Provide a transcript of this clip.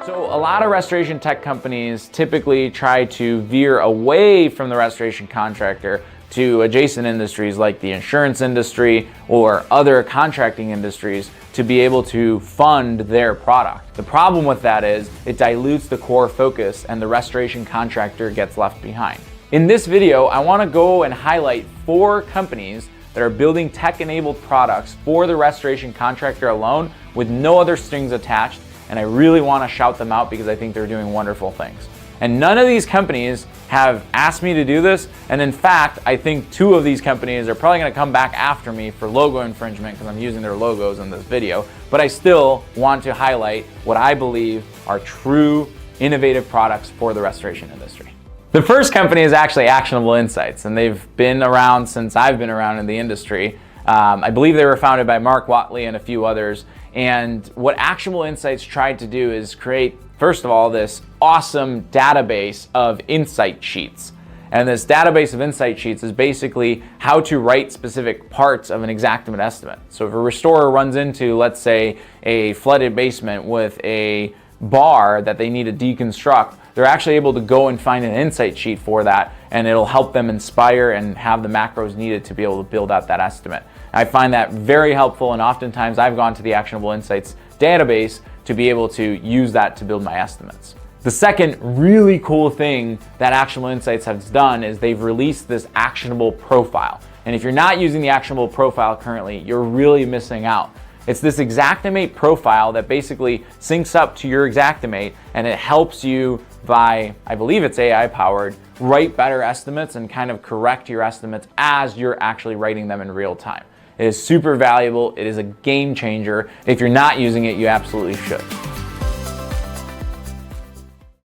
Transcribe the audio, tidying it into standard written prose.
So a lot of restoration tech companies typically try to veer away from the restoration contractor to adjacent industries like the insurance industry or other contracting industries to be able to fund their product. The problem with that is it dilutes the core focus and the restoration contractor gets left behind. In this video, I want to go and highlight 4 companies that are building tech-enabled products for the restoration contractor alone with no other strings attached, and I really want to shout them out because I think they're doing wonderful things. And none of these companies have asked me to do this, and in fact, I think 2 of these companies are probably going to come back after me for logo infringement because I'm using their logos in this video, but I still want to highlight what I believe are true innovative products for the restoration industry. The first company is actually Actionable Insights, and they've been around since I've been around in the industry. I believe they were founded by Mark Watley and a few others. And what Actionable Insights tried to do is create, first of all, this awesome database of insight sheets. And this database of insight sheets is basically how to write specific parts of an exactament estimate. So if a restorer runs into, let's say, a flooded basement with a bar that they need to deconstruct, they're actually able to go and find an insight sheet for that, and it'll help them inspire and have the macros needed to be able to build out that estimate. I find that very helpful, and oftentimes I've gone to the Actionable Insights database to be able to use that to build my estimates. The second really cool thing that Actionable Insights has done is they've released this actionable profile. And if you're not using the actionable profile currently, you're really missing out. It's this Xactimate profile that basically syncs up to your Xactimate, and it helps you by, I believe it's AI powered, write better estimates and kind of correct your estimates as you're actually writing them in real time. It is super valuable. It is a game changer. If you're not using it, you absolutely should.